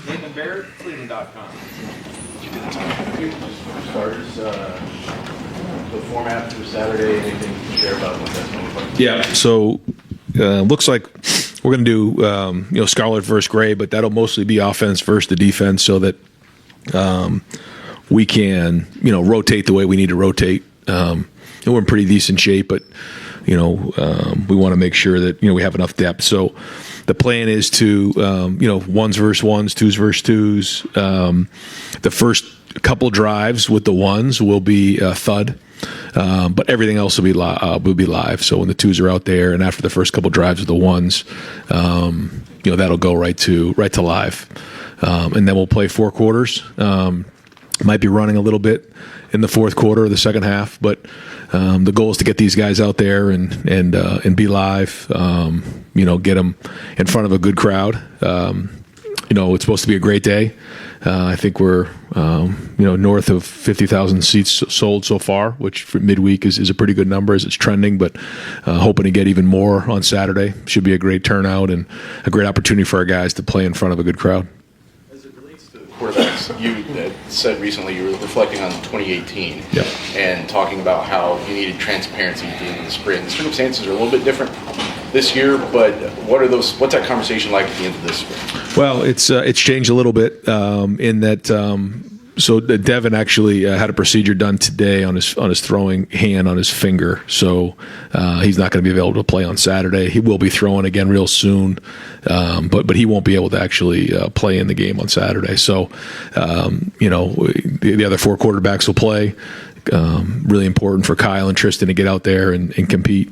Nathan Barrett, Cleveland.com. Starters, the format for Saturday, anything you can share about what that's going to look like? Yeah, so looks like we're going to do Scarlet versus Gray, but that'll mostly be offense versus the defense, so that we can rotate the way we need to rotate. And we're in pretty decent shape, but we want to make sure that we have enough depth. So the plan is to ones versus ones, twos versus twos. The first couple drives with the ones will be thud. But everything else will be live. So when the twos are out there, and after the first couple drives with the ones, that'll go right to live, and then we'll play 4 quarters. Might be running a little bit in the fourth quarter or the second half, but the goal is to get these guys out there and be live. Get them in front of a good crowd. It's supposed to be a great day. I think we're north of 50,000 seats sold so far, which for midweek is a pretty good number as it's trending, but hoping to get even more on Saturday. Should be a great turnout and a great opportunity for our guys to play in front of a good crowd. As it relates to quarterbacks, you said recently you were reflecting on 2018 and talking about how you needed transparency at the end of the spring. The circumstances are a little bit different this year, but what's that conversation like at the end of this spring? Well, it's changed a little bit in that. So Devin actually had a procedure done today on his throwing hand on his finger, so he's not going to be able to play on Saturday. He will be throwing again real soon, but he won't be able to actually play in the game on Saturday. So the other 4 quarterbacks will play. Really important for Kyle and Tristan to get out there and compete,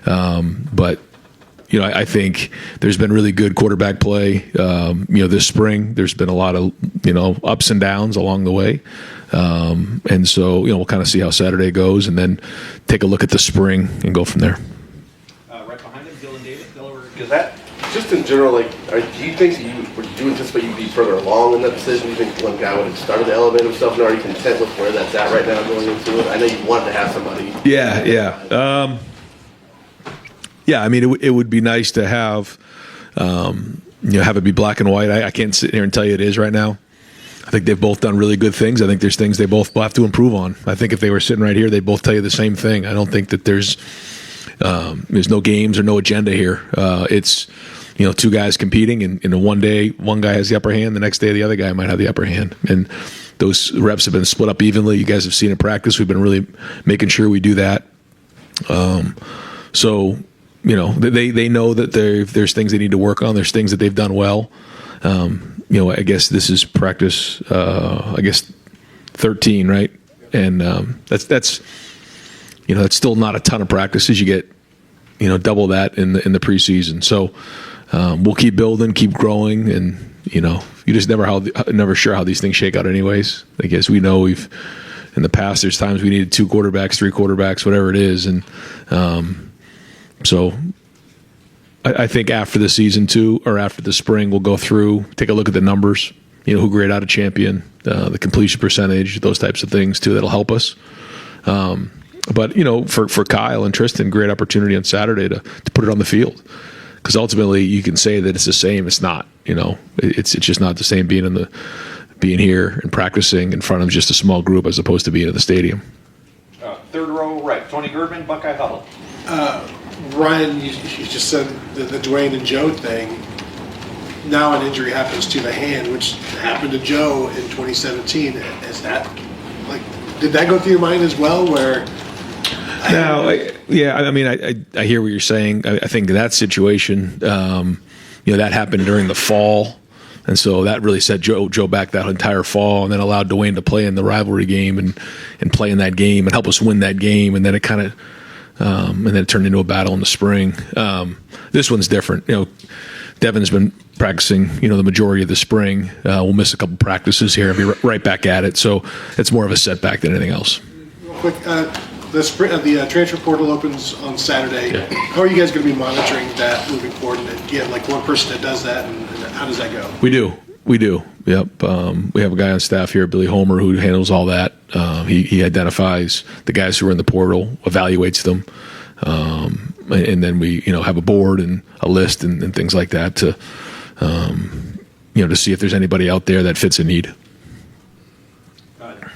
but. I think there's been really good quarterback play, this spring. There's been a lot of, ups and downs along the way. And so, we'll kind of see how Saturday goes and then take a look at the spring and go from there. Right behind him, Dylan Davis, Delaware. Is that, just in general, do you think that do you anticipate you'd be further along in that decision? Do you think one guy would have started to elevate himself, and are you content with where that's at right now going into it? I know you wanted to have somebody. Yeah. Yeah, I mean, it would be nice to have it be black and white. I can't sit here and tell you it is right now. I think they've both done really good things. I think there's things they both have to improve on. I think if they were sitting right here, they'd both tell you the same thing. I don't think that there's no games or no agenda here. It's 2 guys competing, and in one day, one guy has the upper hand. The next day, the other guy might have the upper hand, and those reps have been split up evenly. You guys have seen in practice. We've been really making sure we do that. So. They know that there's things they need to work on. There's things that they've done well. I guess this is practice. 13, right? And that's still not a ton of practices. You get double that in the preseason. So we'll keep building, keep growing, and you just never sure how these things shake out. Anyways, I guess we know in the past there's times we needed 2 quarterbacks, 3 quarterbacks, whatever it is, and. So I think after the season 2 or after the spring, we'll go through, take a look at the numbers, who grade out a champion, the completion percentage, those types of things too, that'll help us. But, for Kyle and Tristan, great opportunity on Saturday to put it on the field. Because ultimately you can say that it's the same. It's not, it's just not the same being here and practicing in front of just a small group as opposed to being in the stadium. Third row right, Tony Girdman, Buckeye Huddle. Ryan, you just said the Dwayne and Joe thing. Now an injury happens to the hand, which happened to Joe in 2017. Is that did that go through your mind as well? Where? I hear what you're saying. I think that situation, that happened during the fall, and so that really set Joe back that entire fall, and then allowed Dwayne to play in the rivalry game and play in that game and help us win that game, and then it kind of. And then it turned into a battle in the spring. This one's different. Devin's been practicing, the majority of the spring. We'll miss a couple practices here and be right back at it. So it's more of a setback than anything else. Real quick, the transfer portal opens on Saturday. Yeah. How are you guys going to be monitoring that moving forward? And do you have one person that does that, and how does that go? We do. Yep. We have a guy on staff here, Billy Homer, who handles all that. He identifies the guys who are in the portal, evaluates them, and then we have a board and a list and things like that to to see if there's anybody out there that fits a need.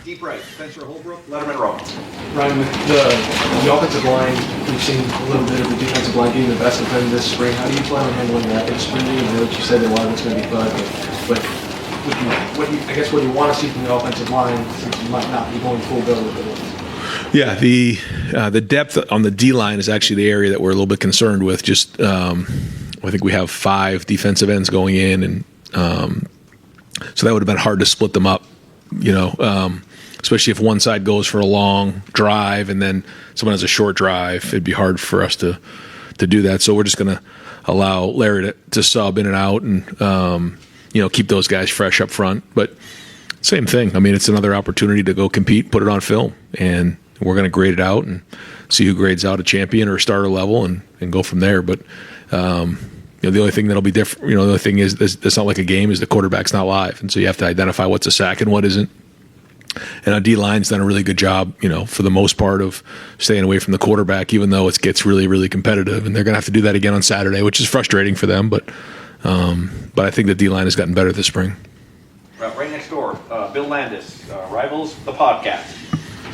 Deep right, Spencer Holbrook, Letterman Row. Ryan, with the offensive line, we've seen a little bit of the defensive line getting the best of them this spring. How do you plan on handling that in spring game? I know that you said that a lot of it's going to be fun, but what do you want to see from the offensive line since you might not be going full go with it? Yeah, the depth on the D line is actually the area that we're a little bit concerned with. Just I think we have 5 defensive ends going in, and so that would have been hard to split them up. Especially if one side goes for a long drive and then someone has a short drive, it'd be hard for us to do that. So we're just going to allow Larry to sub in and out and keep those guys fresh up front. But same thing. I mean, it's another opportunity to go compete, put it on film, and we're going to grade it out and see who grades out a champion or a starter level and go from there. But the only thing that'll be different, the other thing is it's not like a game, is the quarterback's not live, and so you have to identify what's a sack and what isn't. And our D-line's done a really good job, for the most part, of staying away from the quarterback, even though it gets really, really competitive. And they're going to have to do that again on Saturday, which is frustrating for them. But I think the D-line has gotten better this spring. Right next door, Bill Landis, Rivals, the podcast.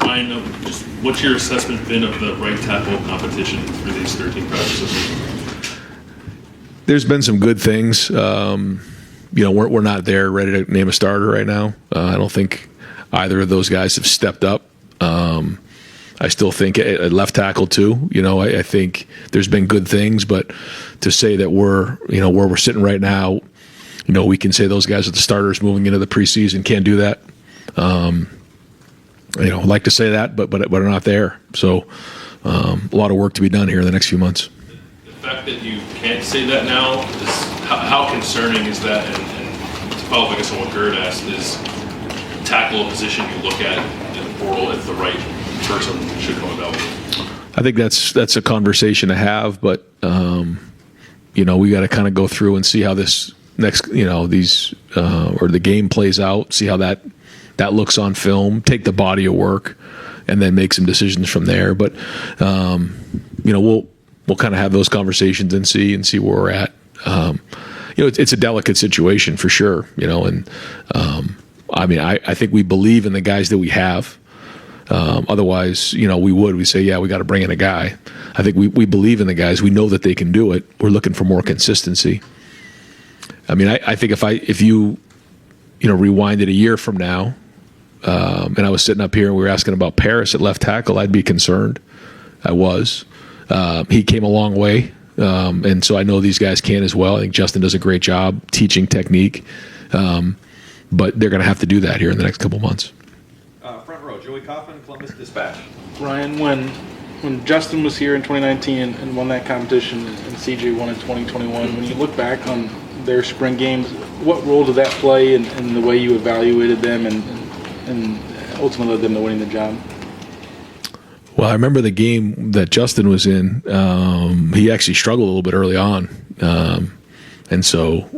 Ryan, just what's your assessment been of the right tackle competition through these 13 practices? There's been some good things. We're not there ready to name a starter right now. I don't think either of those guys have stepped up. I still think at left tackle too. I think there's been good things, but to say that we're, where we're sitting right now, we can say those guys are the starters moving into the preseason. Can't do that. I'd like to say that, but are not there. So a lot of work to be done here in the next few months. The fact that you can't say that now is how concerning is that? And to follow up, I guess, on what Gerd asked, is tackle a position you look at in the portal if the right person should come about. I think that's a conversation to have, but we got to kind of go through and see how this next or the game plays out, see how that looks on film, take the body of work, and then make some decisions from there. But we'll kind of have those conversations and see where we're at. It's a delicate situation for sure. I think we believe in the guys that we have. Otherwise, we say, yeah, we got to bring in a guy. I think we believe in the guys. We know that they can do it. We're looking for more consistency. I think if you rewinded a year from now, and I was sitting up here and we were asking about Paris at left tackle, I'd be concerned. I was. He came a long way, and so I know these guys can as well. I think Justin does a great job teaching technique. But they're going to have to do that here in the next couple months. Front row, Joey Coffin, Columbus Dispatch. Ryan, when Justin was here in 2019 and won that competition and CJ won in 2021, when you look back on their spring games, what role did that play in the way you evaluated them and ultimately led them to winning the job? Well, I remember the game that Justin was in. He actually struggled a little bit early on. And so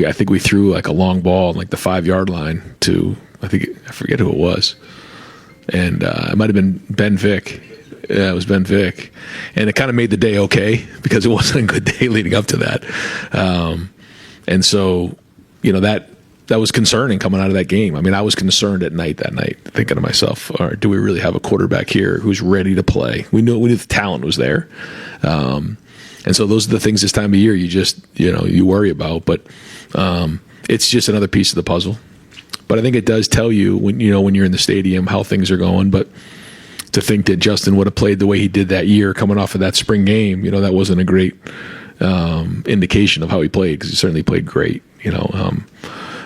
I think we threw like a long ball on like the 5-yard line to, I forget who it was. And it might have been Ben Vick. Yeah, it was Ben Vick. And it kind of made the day okay because it wasn't a good day leading up to that. And so, that was concerning coming out of that game. I was concerned at night that night, thinking to myself, all right, do we really have a quarterback here who's ready to play? We knew the talent was there. And so those are the things this time of year you just, you worry about. But it's just another piece of the puzzle. But I think it does tell you when you're in the stadium how things are going. But to think that Justin would have played the way he did that year coming off of that spring game, that wasn't a great indication of how he played, because he certainly played great.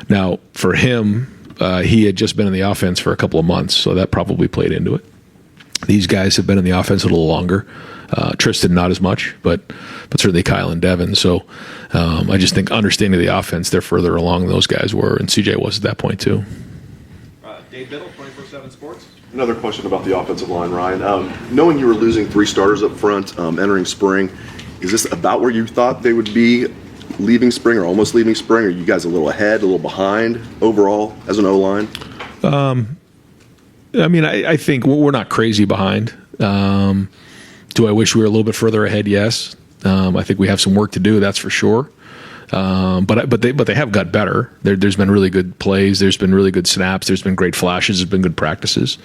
Now, for him, he had just been in the offense for a couple of months, so that probably played into it. These guys have been in the offense a little longer. Tristan not as much, but certainly Kyle and Devin. So I just think understanding the offense, they're further along than those guys were, and CJ was at that point too. Dave Biddle, 24/7 Sports. Another question about the offensive line, Ryan. Knowing you were losing 3 starters up front entering spring, is this about where you thought they would be leaving spring or almost leaving spring? Are you guys a little ahead, a little behind overall as an O-line? I think we're not crazy behind. Do I wish we were a little bit further ahead? Yes. I think we have some work to do, that's for sure. But they have got better. There's been really good plays. There's been really good snaps. There's been great flashes. There's been good practices.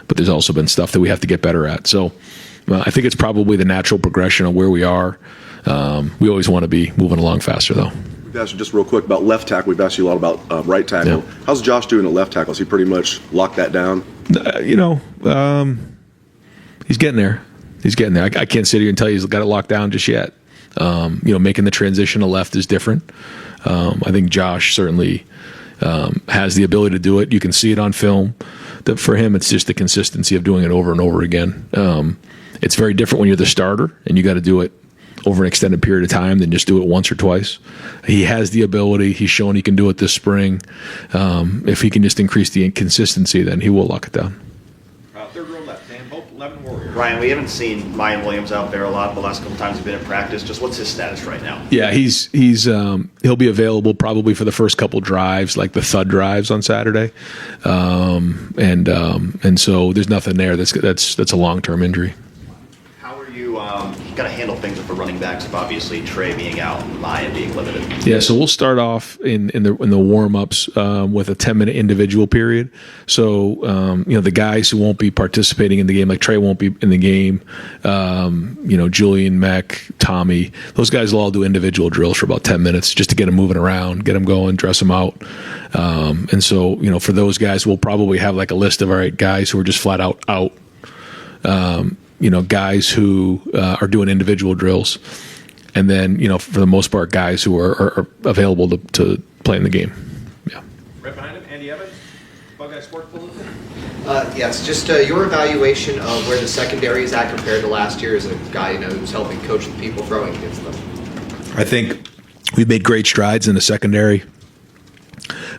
But there's also been stuff that we have to get better at. So I think it's probably the natural progression of where we are. We always want to be moving along faster, though. We've asked you just real quick about left tackle. We've asked you a lot about right tackle. Yeah. How's Josh doing at left tackle? Has he pretty much locked that down? He's getting there. He's getting there. I can't sit here and tell you he's got it locked down just yet. Making the transition to left is different. I think Josh certainly has the ability to do it. You can see it on film. For him, it's just the consistency of doing it over and over again. It's very different when you're the starter and you got to do it over an extended period of time than just do it once or twice. He has the ability. He's shown he can do it this spring. If he can just increase the consistency, then he will lock it down. Third row left, Dan Pope, 11 Warriors. Ryan, we haven't seen Mayan Williams out there a lot the last couple times he's been in practice. Just what's his status right now? Yeah, he'll be available probably for the first couple drives, like the thud drives on Saturday, and so there's nothing there. That's a long-term injury. How are you got to handle things with the running backs? Of obviously Trey being out, and Mayan being limited. Yeah, so we'll start off in the warm-ups with a 10-minute individual period. So the guys who won't be participating in the game, like Trey won't be in the game. Julian, Mech, Tommy, those guys will all do individual drills for about 10 minutes just to get them moving around, get them going, dress them out. And so for those guys, we'll probably have like a list of all right guys who are just flat out. Guys who are doing individual drills, and then for the most part, guys who are available to play in the game. Yeah. Right behind him, Andy Evans, Buckeye Sports Bulletin. Yes, just your evaluation of where the secondary is at compared to last year as a guy who's helping coach the people throwing against them. I think we've made great strides in the secondary.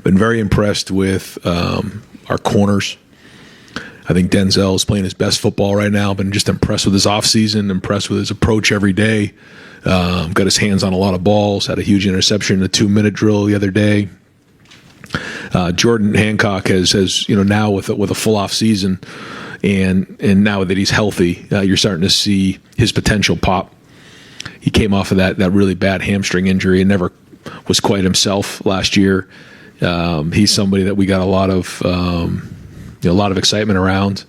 Been very impressed with our corners. I think Denzel is playing his best football right now. Been just impressed with his offseason, impressed with his approach every day. Got his hands on a lot of balls, had a huge interception in a 2-minute drill the other day. Jordan Hancock has now with a full off season, and now that he's healthy, you're starting to see his potential pop. He came off of that really bad hamstring injury and never was quite himself last year. He's somebody that we got a lot of excitement around.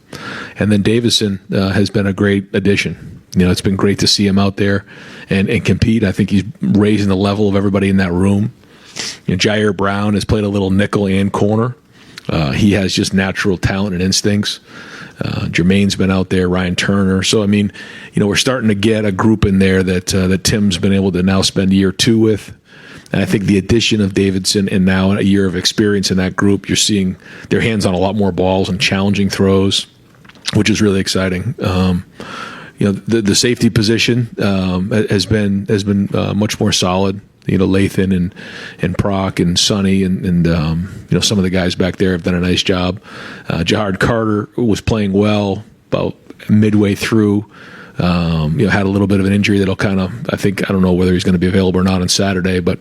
And then Davison has been a great addition. It's been great to see him out there and compete. I think he's raising the level of everybody in that room. Jair Brown has played a little nickel and corner. He has just natural talent and instincts. Jermaine's been out there, Ryan Turner. So, we're starting to get a group in there that Tim's been able to now spend a year or two with. And I think the addition of Davidson and now a year of experience in that group, you're seeing their hands on a lot more balls and challenging throws, which is really exciting. The safety position has been much more solid. Lathan and Proc and Sonny and some of the guys back there have done a nice job. Jahard Carter was playing well about midway through. Had a little bit of an injury that'll I don't know whether he's going to be available or not on Saturday, but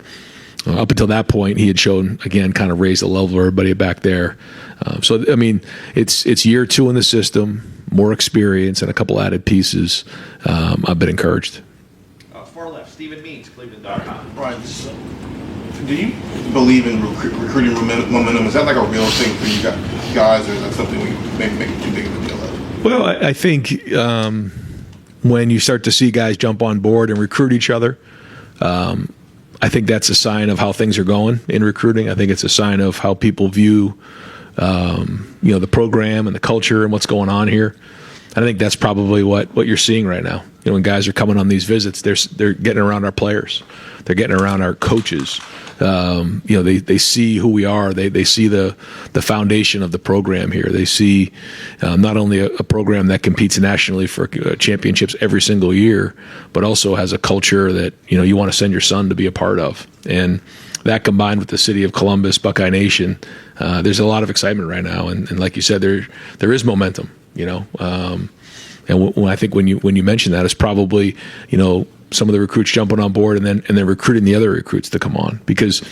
up until that point, he had shown, again, kind of raised the level of everybody back there. It's year 2 in the system, more experience, and a couple added pieces. I've been encouraged. Far left, Stephen Means, Cleveland.com. Right. Do you believe in recruiting momentum? Is that like a real thing for you guys, or is that something we maybe make too big of a deal of? Well, I think when you start to see guys jump on board and recruit each other, I think that's a sign of how things are going in recruiting. I think it's a sign of how people view, the program and the culture and what's going on here. I think that's probably what you're seeing right now. When guys are coming on these visits, they're getting around our players, they're getting around our coaches. They see who we are. They see the foundation of the program here. They see not only a program that competes nationally for championships every single year, but also has a culture that you want to send your son to be a part of. And that combined with the city of Columbus, Buckeye Nation, there's a lot of excitement right now. And like you said, there is momentum. And I think when you mention that, it's probably some of the recruits jumping on board and then recruiting the other recruits to come on, because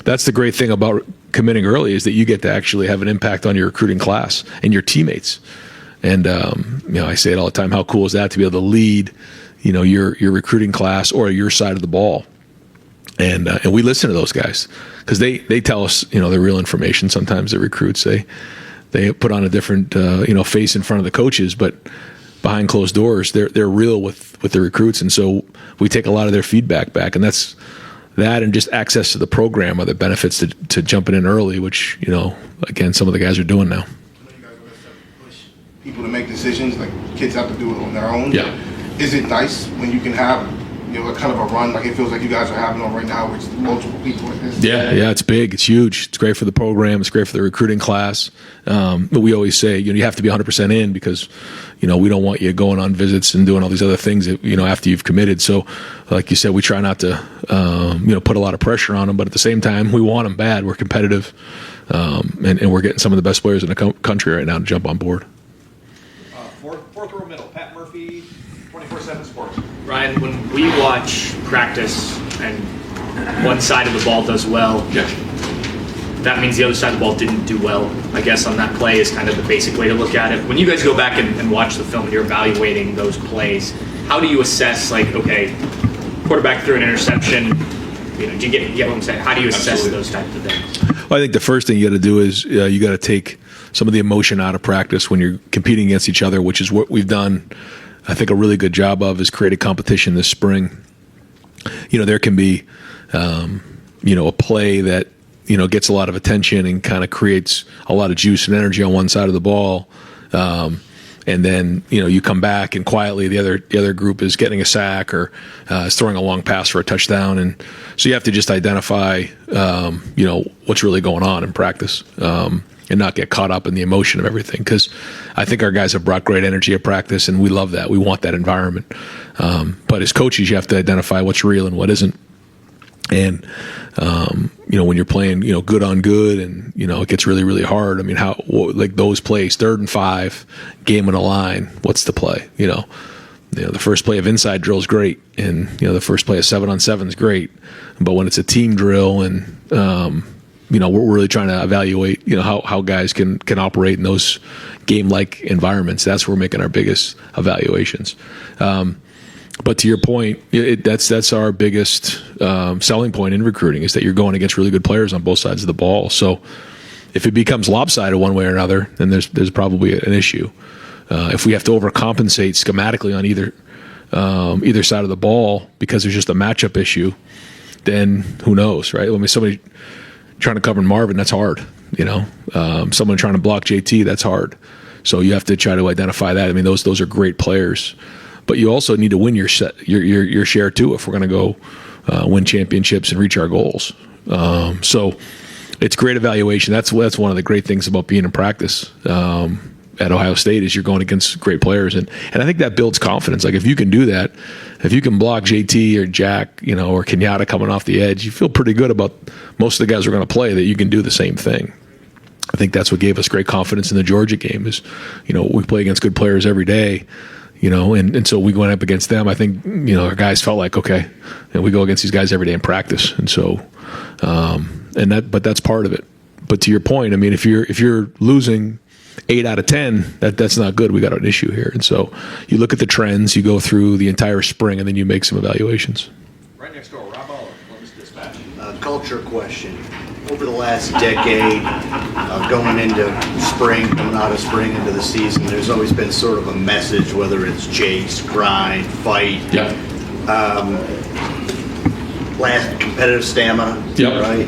that's the great thing about committing early is that you get to actually have an impact on your recruiting class and your teammates. And I say it all the time. How cool is that to be able to lead your recruiting class or your side of the ball And we listen to those guys because they tell us, the real information. Sometimes the recruits, they put on a different, face in front of the coaches, but behind closed doors, they're real with the recruits. And so we take a lot of their feedback back, and that and just access to the program are the benefits to jumping in early, which, again, some of the guys are doing now. I know you guys always have to push people to make decisions, like kids have to do it on their own. Yeah. Is it nice when you can have, a kind of a run like it feels like you guys are having on right now with multiple people like this? Yeah, it's big. It's huge. It's great for the program. It's great for the recruiting class. But we always say, you have to be 100% in because, we don't want you going on visits and doing all these other things that, after you've committed. So, like you said, we try not to, put a lot of pressure on them. But at the same time, we want them bad. We're competitive. And we're getting some of the best players in the country right now to jump on board. Fourth row middle, Pat Murphy, 24/7 Sports. Ryan, when we watch practice and one side of the ball does well, that means the other side of the ball didn't do well. I guess on that play is kind of the basic way to look at it. When you guys go back and watch the film and you're evaluating those plays, how do you assess, okay, quarterback threw an interception, do you get what I'm saying? How do you assess those types of things? Well, I think the first thing you got to do is you got to take some of the emotion out of practice when you're competing against each other, which is what we've done, I think, a really good job of, is create a competition this spring. There can be, a play that, gets a lot of attention and kind of creates a lot of juice and energy on one side of the ball. And then, you come back and quietly the other group is getting a sack or is throwing a long pass for a touchdown. And so you have to just identify, what's really going on in practice. And not get caught up in the emotion of everything. Because I think our guys have brought great energy at practice, and we love that. We want that environment. But as coaches, you have to identify what's real and what isn't. And, when you're playing, good on good and, it gets really, really hard. I mean, those plays, 3rd and 5, game on the line, what's the play? The first play of inside drill is great. And, the first play of 7-on-7 is great. But when it's a team drill and, we're really trying to evaluate, how guys can operate in those game-like environments. That's where we're making our biggest evaluations. But to your point, that's our biggest selling point in recruiting, is that you're going against really good players on both sides of the ball. So if it becomes lopsided one way or another, then there's probably an issue. If we have to overcompensate schematically on either side of the ball because there's just a matchup issue, then who knows, right? I mean, somebody trying to cover Marvin, that's hard. Someone trying to block JT, that's hard. So you have to try to identify that. I mean, those are great players, but you also need to win your share too if we're going to go win championships and reach our goals. So it's great evaluation. That's one of the great things about being in practice at Ohio State, is you're going against great players, and I think that builds confidence. Like, if you can do that, if you can block JT or Jack, or Kenyatta coming off the edge, you feel pretty good about most of the guys who are going to play, that you can do the same thing. I think that's what gave us great confidence in the Georgia game, is, we play against good players every day, and so we went up against them. I think, our guys felt like, okay, and we go against these guys every day in practice. And so, but that's part of it. But to your point, I mean, if you're losing 8 out of 10, that's not good. We got an issue here. And so you look at the trends, you go through the entire spring, and then you make some evaluations. Right next door, Rob Oliver, Columbus Dispatch. Culture question. Over the last decade, going into spring, coming out of spring into the season, there's always been sort of a message, whether it's chase, grind, fight. Yeah. Last competitive stamina. Yep. Right.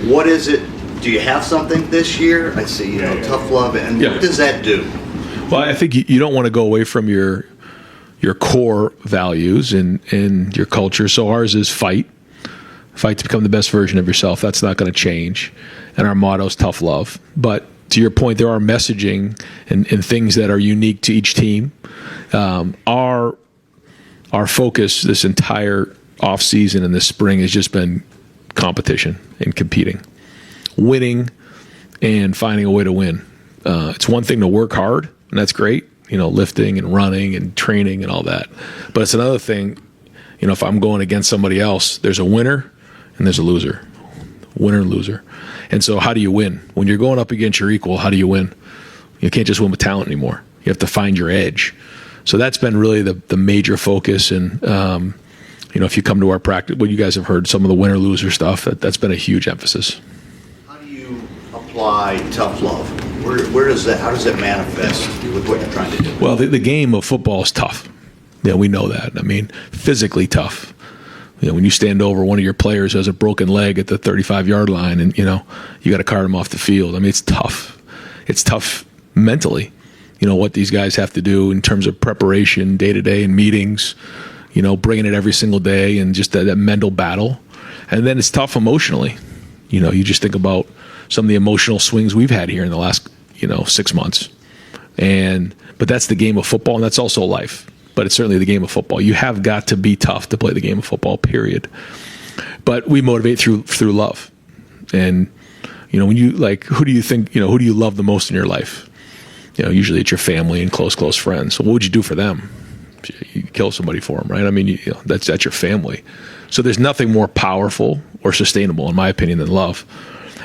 What is it? Do you have something this year? I see, tough love, and what does that do? Well, I think you don't want to go away from your core values and your culture. So ours is fight to become the best version of yourself. That's not going to change. And our motto is tough love. But to your point, there are messaging and things that are unique to each team. Our focus this entire off season and this spring has just been competition and competing. Winning and finding a way to win. It's one thing to work hard, and that's great, lifting and running and training and all that. But it's another thing, if I'm going against somebody else, there's a winner and there's a loser. Winner and loser. And so how do you win? When you're going up against your equal, how do you win? You can't just win with talent anymore. You have to find your edge. So that's been really the major focus. And, if you come to our practice, well, you guys have heard some of the winner loser stuff. That's been a huge emphasis. How do you apply tough love? Where does that? How does it manifest with what you're trying to do? Well, the game of football is tough. We know that. I mean, physically tough. When you stand over one of your players who has a broken leg at the 35-yard line, and you got to cart him off the field. I mean, it's tough. It's tough mentally. What these guys have to do in terms of preparation, day to day, and meetings. Bringing it every single day, and just that mental battle. And then it's tough emotionally. You just think about some of the emotional swings we've had here in the last 6 months. But that's the game of football, and that's also life. But it's certainly the game of football. You have got to be tough to play the game of football, period. But we motivate through love. And, when you, who do you think, who do you love the most in your life? Usually it's your family and close friends. So what would you do for them? You kill somebody for them, right? I mean, that's your family. So there's nothing more powerful or sustainable, in my opinion, than love.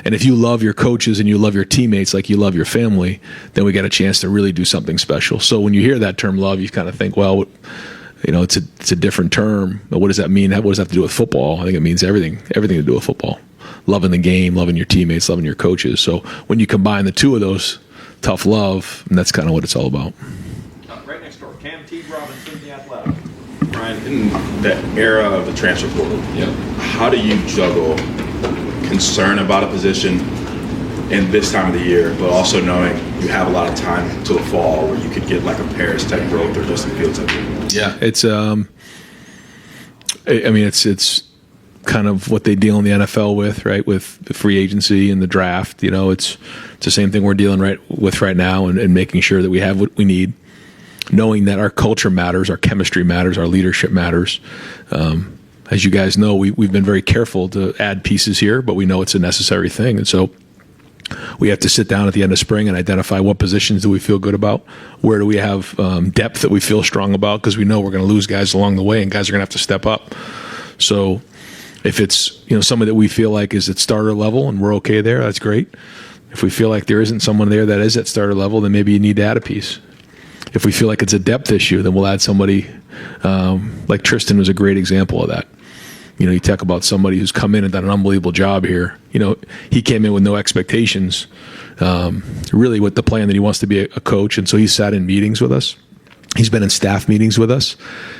And if you love your coaches and you love your teammates like you love your family, then we got a chance to really do something special. So when you hear that term love, you kind of think, well, it's a different term. But what does that mean? What does that have to do with football? I think it means everything to do with football. Loving the game, loving your teammates, loving your coaches. So when you combine the two of those, tough love, and that's kind of what it's all about. Right next door, Cam T. Robinson, the Athletic. Ryan, in the era of the transfer portal, how do you juggle concern about a position in this time of the year, but also knowing you have a lot of time till the fall where you could get like a Paris type growth or Justin Fields type growth? Yeah, it's it's kind of what they deal in the NFL with, right? With the free agency and the draft. It's the same thing we're dealing with right now, and making sure that we have what we need, knowing that our culture matters, our chemistry matters, our leadership matters. As you guys know, we've been very careful to add pieces here, but we know it's a necessary thing. And so we have to sit down at the end of spring and identify what positions do we feel good about, where do we have depth that we feel strong about, because we know we're going to lose guys along the way, and guys are going to have to step up. So if it's somebody that we feel like is at starter level and we're okay there, that's great. If we feel like there isn't someone there that is at starter level, then maybe you need to add a piece. If we feel like it's a depth issue, then we'll add somebody like Tristan was a great example of that. You talk about somebody who's come in and done an unbelievable job here. He came in with no expectations, really with the plan that he wants to be a coach. And so he sat in meetings with us. He's been in staff meetings with us.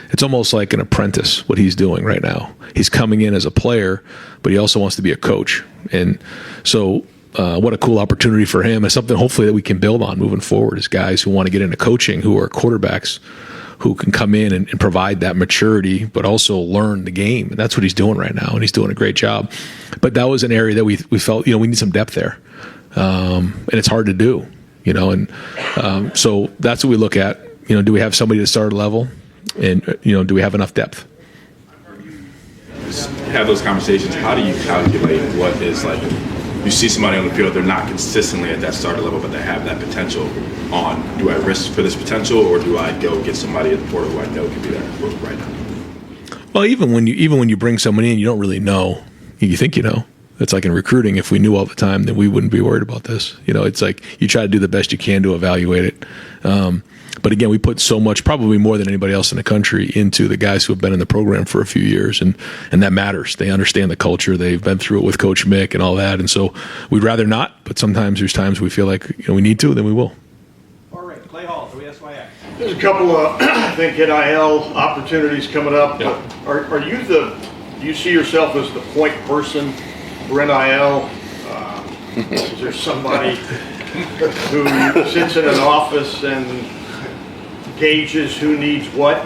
It's almost like an apprentice, what he's doing right now. He's coming in as a player, but he also wants to be a coach. And so what a cool opportunity for him, and something hopefully that we can build on moving forward, is guys who want to get into coaching, who are quarterbacks, who can come in and provide that maturity, but also learn the game. And that's what he's doing right now, and he's doing a great job. But that was an area that we felt, we need some depth there. And it's hard to do, so that's what we look at. Do we have somebody to start level? And, do we have enough depth? Have those conversations. How do you calculate what is like, you see somebody on the field, they're not consistently at that starter level, but they have that potential on, do I risk for this potential, or do I go get somebody at the portal who I know can be that right now? Well, even when you bring someone in, you don't really know. You think you know. It's like in recruiting. If we knew all the time, then we wouldn't be worried about this. It's like you try to do the best you can to evaluate it. But again, we put so much, probably more than anybody else in the country, into the guys who have been in the program for a few years, and that matters. They understand the culture. They've been through it with Coach Mick and all that, and so we'd rather not. But sometimes there's times we feel like we need to, then we will. All right, Clay Hall, WSYX. There's a couple of, I think, NIL opportunities coming up. Yep. Are you do you see yourself as the point person for NIL? Is there somebody who sits in an office and gauges who needs what?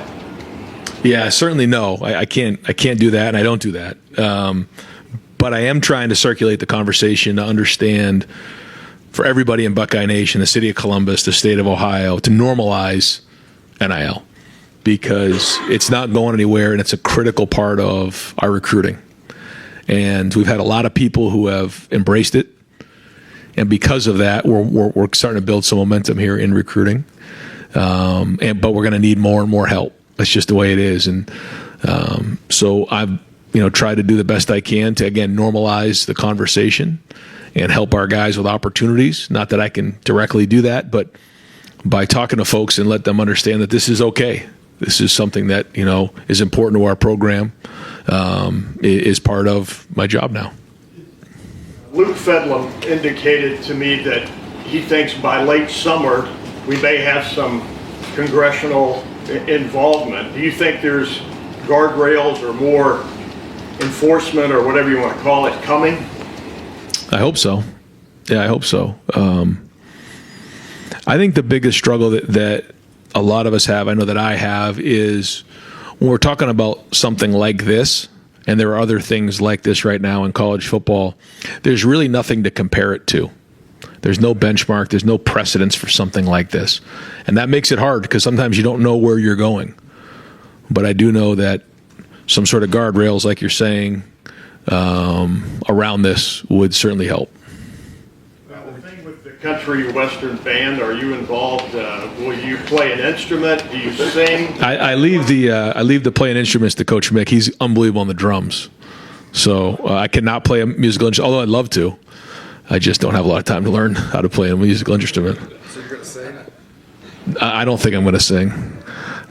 Yeah, certainly no. I can't do that, and I don't do that. But I am trying to circulate the conversation to understand, for everybody in Buckeye Nation, the city of Columbus, the state of Ohio, to normalize NIL, because it's not going anywhere, and it's a critical part of our recruiting. And we've had a lot of people who have embraced it, and because of that, we're starting to build some momentum here in recruiting. But we're going to need more and more help. That's just the way it is. And so I've tried to do the best I can to, again, normalize the conversation and help our guys with opportunities. Not that I can directly do that, but by talking to folks and let them understand that this is okay. This is something that, is important to our program, is part of my job now. Luke Fedlam indicated to me that he thinks by late summer, we may have some congressional involvement. Do you think there's guardrails or more enforcement or whatever you want to call it coming? I hope so. Yeah, I hope so. I think the biggest struggle that a lot of us have, I know that I have, is when we're talking about something like this, and there are other things like this right now in college football, there's really nothing to compare it to. There's no benchmark. There's no precedence for something like this. And that makes it hard because sometimes you don't know where you're going. But I do know that some sort of guardrails, like you're saying, around this would certainly help. The thing with the country western band, are you involved? Will you play an instrument? Do you sing? I leave the playing instruments to Coach Mick. He's unbelievable on the drums. So I cannot play a musical instrument, although I'd love to. I just don't have a lot of time to learn how to play a musical instrument. So you're going to sing? I don't think I'm going to sing.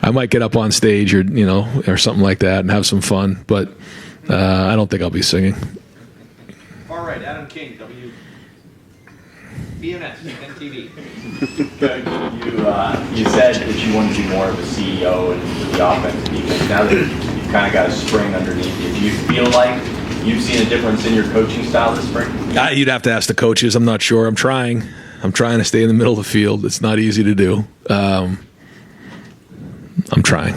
I might get up on stage or something like that and have some fun, but I don't think I'll be singing. All right, Adam King, BNS, NTV. You said that you wanted to be more of a CEO and the offense defense. Now that you've kind of got a spring underneath you, do you feel like you've seen a difference in your coaching style this spring? You'd have to ask the coaches. I'm not sure. I'm trying to stay in the middle of the field. It's not easy to do. I'm trying.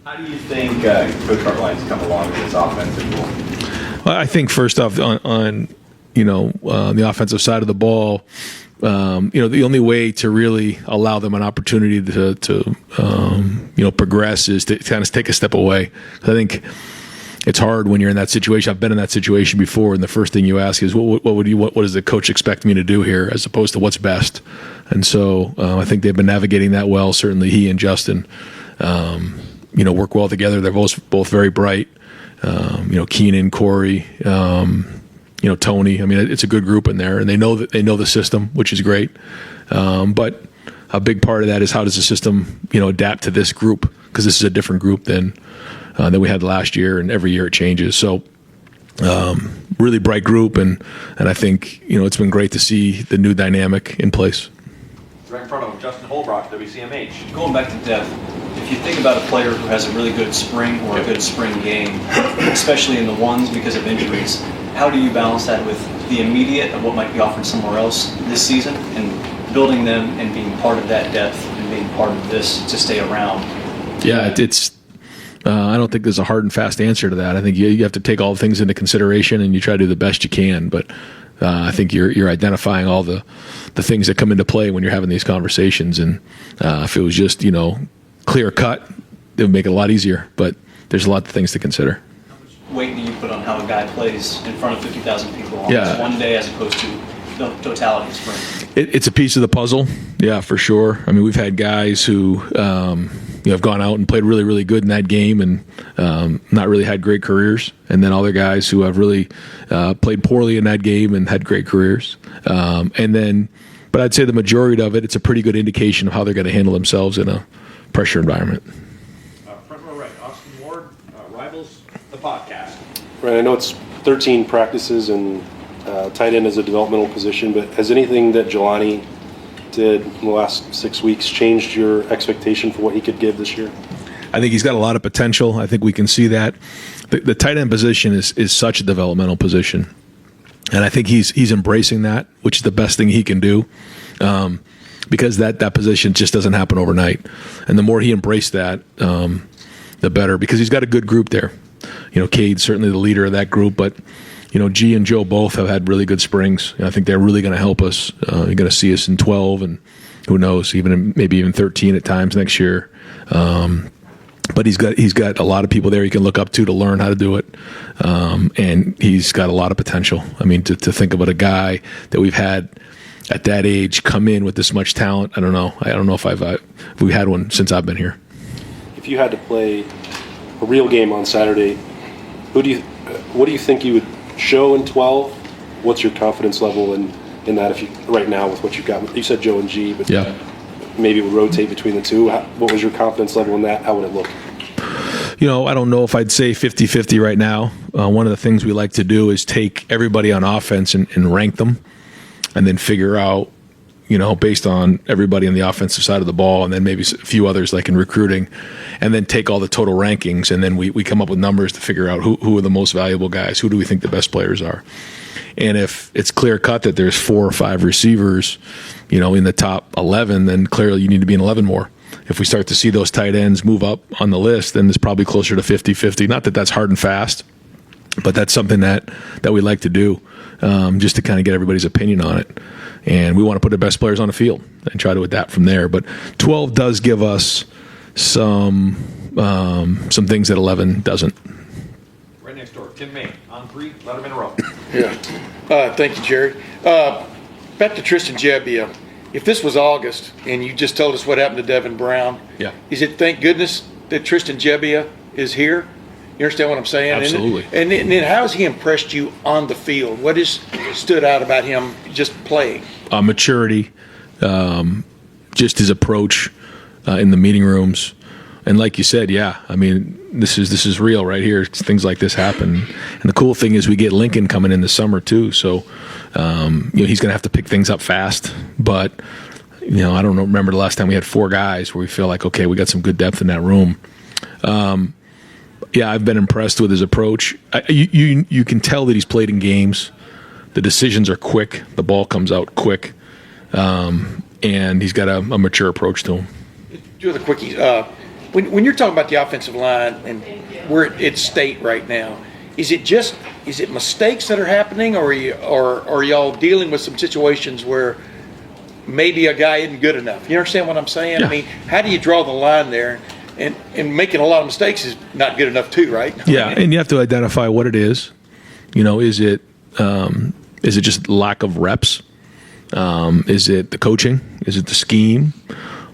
How do you think Coach Hartline's come along with his offensive role? Well, I think first off on the offensive side of the ball, the only way to really allow them an opportunity to progress is to kind of take a step away. I think it's hard when you're in that situation. I've been in that situation before, and the first thing you ask is, what does the coach expect me to do here, as opposed to what's best? And so I think they've been navigating that well. Certainly, he and Justin, work well together. They're both very bright. Keenan, Corey, Tony. I mean, it's a good group in there, and they know the system, which is great. But a big part of that is how does the system, adapt to this group, because this is a different group than we had last year, and every year it changes. So really bright group, and I think it's been great to see the new dynamic in place. Right in front of him, Justin Holbrook, WCMH. Going back to depth, if you think about a player who has a really good spring or a good spring game, especially in the ones because of injuries, how do you balance that with the immediate of what might be offered somewhere else this season and building them and being part of that depth and being part of this to stay around? Yeah, it's. I don't think there's a hard and fast answer to that. I think you have to take all the things into consideration and you try to do the best you can. But I think you're identifying all the things that come into play when you're having these conversations. And if it was just clear cut, it would make it a lot easier. But there's a lot of things to consider. How much weight do you put on how a guy plays in front of 50,000 people on Yeah. this one day as opposed to the totality of spring? It's a piece of the puzzle, yeah, for sure. I mean, we've had guys who have gone out and played really, really good in that game and not really had great careers, and then other guys who have really played poorly in that game and had great careers. But I'd say the majority of it's a pretty good indication of how they're going to handle themselves in a pressure environment. Front row right, Austin Ward, Rivals, the podcast. Right, I know it's 13 practices and tight end is a developmental position, but has anything that Jelani did in the last 6 weeks changed your expectation for what he could give this year? I think he's got a lot of potential. I think we can see that. The tight end position is such a developmental position. And I think he's embracing that, which is the best thing he can do, because that position just doesn't happen overnight. And the more he embraced that, the better, because he's got a good group there. Cade's certainly the leader of that group, but G and Joe both have had really good springs. And I think they're really going to help us. You're going to see us in 12, and who knows, maybe even 13 at times next year. But he's got a lot of people there he can look up to learn how to do it, and he's got a lot of potential. I mean, to think about a guy that we've had at that age come in with this much talent, I don't know if we've had one since I've been here. If you had to play a real game on Saturday, what do you think you would show in 12? What's your confidence level in that? If you right now with what you've got, you said Joe and G, but yeah. maybe would rotate between the two? What was your confidence level in that? How would it look? I don't know if I'd say 50-50 right now. One of the things we like to do is take everybody on offense and rank them, and then figure out, based on everybody on the offensive side of the ball, and then maybe a few others like in recruiting, and then take all the total rankings, and then we come up with numbers to figure out who are the most valuable guys, who do we think the best players are. And if it's clear cut that there's 4 or 5 receivers, in the top 11, then clearly you need to be in 11 more. If we start to see those tight ends move up on the list, then it's probably closer to 50-50. Not that that's hard and fast, but that's something that we like to do, just to kind of get everybody's opinion on it. And we want to put the best players on the field and try to adapt from there. But 12 does give us some things that 11 doesn't. Right next door, Tim May, on 3, let him in a row. Yeah. Thank you, Jerry. Back to Tristan Gebbia. If this was August and you just told us what happened to Devin Brown, yeah, is it thank goodness that Tristan Gebbia is here? You understand what I'm saying? Absolutely. And then how has he impressed you on the field? What has stood out about him just playing? Maturity, just his approach in the meeting rooms. And like you said, this is real right here. Things like this happen. And the cool thing is we get Lincoln coming in the summer too. So, he's going to have to pick things up fast. But, I don't remember the last time we had 4 guys where we feel like, okay, we got some good depth in that room. I've been impressed with his approach. You can tell that he's played in games. The decisions are quick. The ball comes out quick. And he's got a mature approach to him. Two other quickies. When you're talking about the offensive line and where it's state right now, is it mistakes that are happening, or are y'all dealing with some situations where maybe a guy isn't good enough? You understand what I'm saying? Yeah. I mean, how do you draw the line there? And making a lot of mistakes is not good enough too, right? Yeah, and you have to identify what it is. Is it just lack of reps? Is it the coaching? Is it the scheme?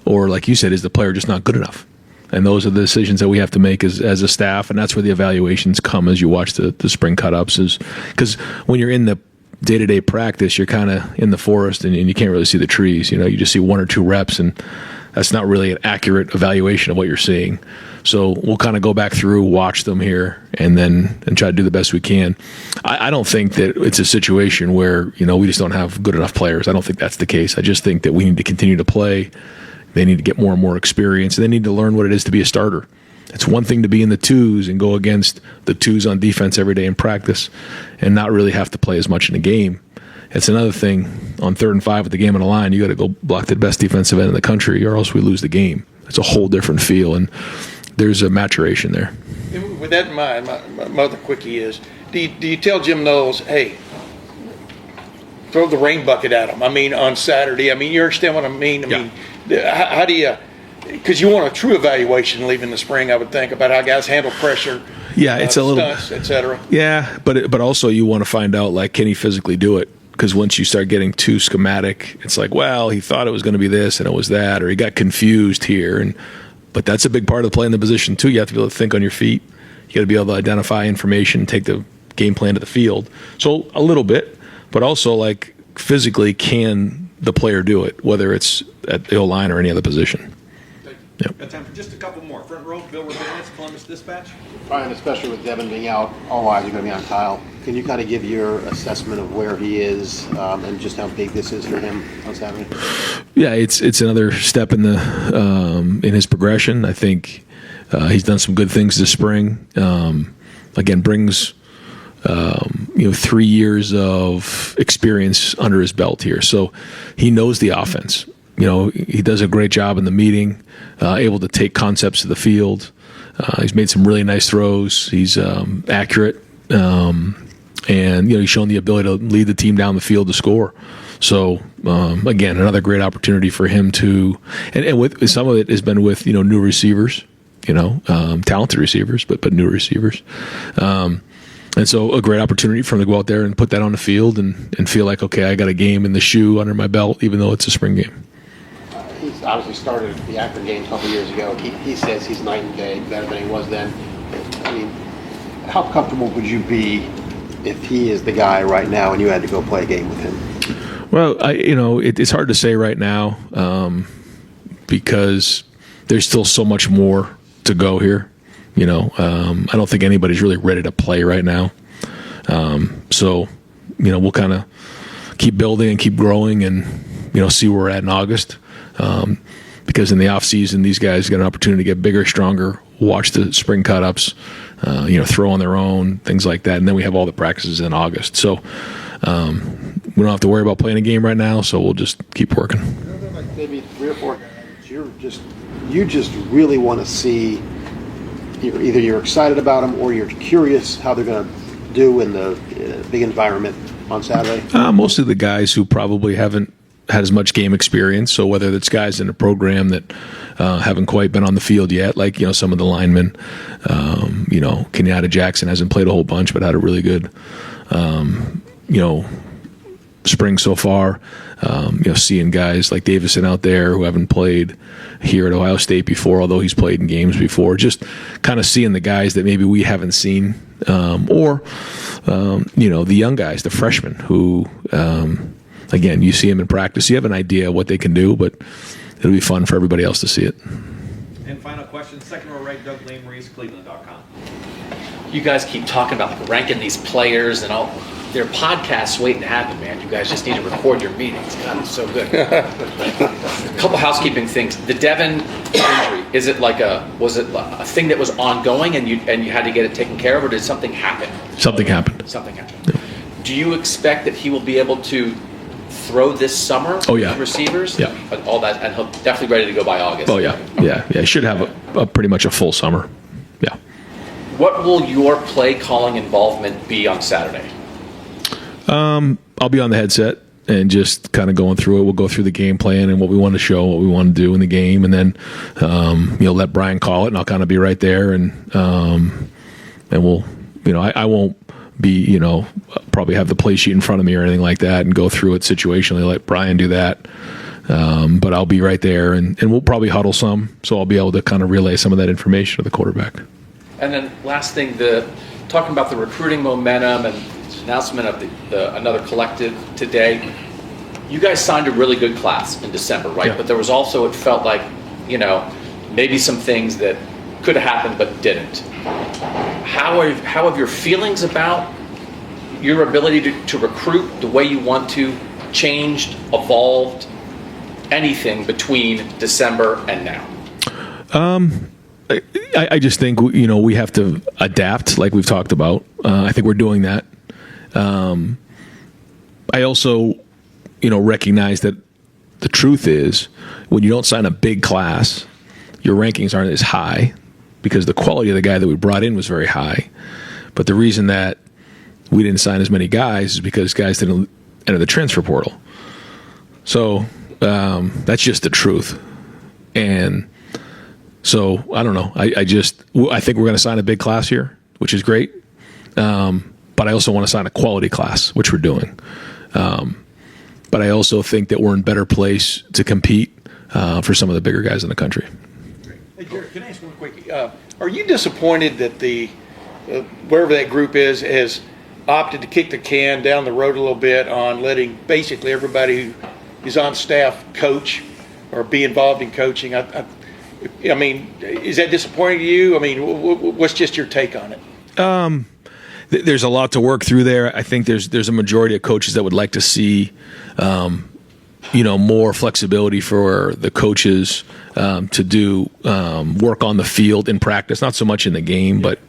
Or like you said, is the player just not good enough? And those are the decisions that we have to make as a staff, and that's where the evaluations come as you watch the spring cut-ups. Is because when you're in the day-to-day practice, you're kind of in the forest and you can't really see the trees. You just see 1 or 2 reps, and that's not really an accurate evaluation of what you're seeing. So we'll kind of go back through, watch them here, and try to do the best we can. I don't think that it's a situation where we just don't have good enough players. I don't think that's the case. I just think that we need to continue to play. They need to get more and more experience, and they need to learn what it is to be a starter. It's one thing to be in the 2s and go against the 2s on defense every day in practice and not really have to play as much in a game. It's another thing on 3rd and 5 with the game on the line. You got to go block the best defensive end in the country, or else we lose the game. It's a whole different feel, and there's a maturation there. With that in mind, my other quickie is: do you tell Jim Knowles, hey, throw the rain bucket at him? I mean, on Saturday. I mean, you understand what I mean? I mean, how do you? Because you want a true evaluation leaving the spring, I would think, about how guys handle pressure. Yeah, it's a little, stunts, et cetera. Yeah, but also you want to find out, like, can he physically do it? Because once you start getting too schematic, it's like, well, he thought it was going to be this and it was that, or he got confused here. But that's a big part of playing the position too. You have to be able to think on your feet. You got to be able to identify information, take the game plan to the field. So a little bit, but also like physically, can the player do it? Whether it's at the O-line or any other position. Yep. Got time for just a couple more. Front row, Bill Rabanez, Columbus Dispatch. Brian, especially with Devin being out, all eyes are going to be on Kyle. Can you kind of give your assessment of where he is and just how big this is for him on Saturday? Yeah, it's another step in in his progression. I think he's done some good things this spring. Again, brings 3 years of experience under his belt here, so he knows the offense. He does a great job in the meeting, able to take concepts to the field. He's made some really nice throws. He's accurate, and he's shown the ability to lead the team down the field to score. So again, another great opportunity for him to, and with some of it has been with new receivers, talented receivers, but new receivers. And so a great opportunity for him to go out there and put that on the field and feel like, okay, I got a game in the shoe under my belt, even though it's a spring game. He's obviously started the Akron game a couple years ago. He says he's night and day better than he was then. I mean, how comfortable would you be if he is the guy right now and you had to go play a game with him? Well, it's hard to say right now, because there's still so much more to go here. I don't think anybody's really ready to play right now. So we'll kind of keep building and keep growing and, see where we're at in August. Because in the off season, these guys get an opportunity to get bigger, stronger, watch the spring cut-ups, throw on their own, things like that. And then we have all the practices in August. So we don't have to worry about playing a game right now, so we'll just keep working. Like maybe 3 or 4 guys, you just really want to see, either you're excited about them or you're curious how they're going to do in the big environment on Saturday? Mostly the guys who probably haven't had as much game experience. So whether it's guys in a program that haven't quite been on the field yet, like some of the linemen, Kenyatta Jackson hasn't played a whole bunch, but had a really good, spring so far. Seeing guys like Davison out there who haven't played here at Ohio State before, although he's played in games before. Just kind of seeing the guys that maybe we haven't seen, or the young guys, the freshmen who. Again, you see them in practice. You have an idea what they can do, but it'll be fun for everybody else to see it. And final question, second row right, Doug Lamereese, Cleveland.com. You guys keep talking about ranking these players and all. There are podcasts waiting to happen, man. You guys just need to record your meetings. God, it's so good. A couple housekeeping things. The Devin injury, was it a thing that was ongoing and you had to get it taken care of, or did something happen? Something happened. Something happened. Yeah. Do you expect that he will be able to throw this summer? Oh, yeah. Receivers? Yeah. All that, and he'll definitely ready to go by August. Oh, yeah. Yeah. Should have a pretty much a full summer. Yeah. What will your play calling involvement be on Saturday? I'll be on the headset and just kind of going through it. We'll go through the game plan and what we want to show, what we want to do in the game, and then let Brian call it, and I'll kind of be right there, and we'll I won't be probably have the play sheet in front of me or anything like that and go through it situationally. Let Brian do that, but I'll be right there, and we'll probably huddle some, so I'll be able to kind of relay some of that information to the quarterback. And then last thing, talking about the recruiting momentum and announcement of another collective today. You guys signed a really good class in December, right? Yeah. But there was also, it felt like, maybe some things that could have happened but didn't. How have your feelings about your ability to recruit, the way you want to, changed, evolved, anything between December and now? I just think we have to adapt, like we've talked about. I think we're doing that. I also, recognize that the truth is when you don't sign a big class, your rankings aren't as high because the quality of the guy that we brought in was very high. But the reason that we didn't sign as many guys is because guys didn't enter the transfer portal. So that's just the truth. And so I don't know. I think we're going to sign a big class here, which is great. But I also want to sign a quality class, which we're doing. But I also think that we're in better place to compete for some of the bigger guys in the country. Hey, Jared, can I ask one quick? Are you disappointed that wherever that group is, has opted to kick the can down the road a little bit on letting basically everybody who is on staff coach or be involved in coaching? I mean, is that disappointing to you? I mean, what's just your take on it? There's a lot to work through there. I think there's a majority of coaches that would like to see, more flexibility for the coaches to do work on the field in practice, not so much in the game, but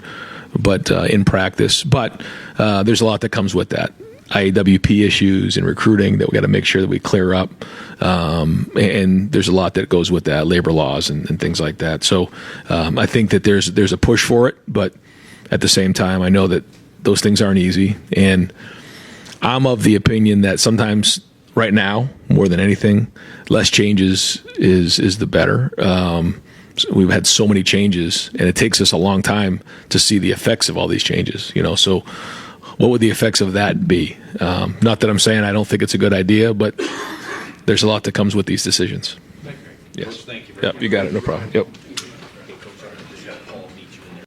in practice. But there's a lot that comes with that. IAWP issues and recruiting that we got to make sure that we clear up. And there's a lot that goes with that, labor laws and things like that. So I think that there's a push for it, but at the same time, I know that those things aren't easy. And I'm of the opinion that sometimes right now, more than anything, less changes is the better. So we've had so many changes, and it takes us a long time to see the effects of all these changes. So what would the effects of that be? Not that I'm saying I don't think it's a good idea, but there's a lot that comes with these decisions. Thank you. Yes. Thank you. Yep, you got it. No problem. Yep.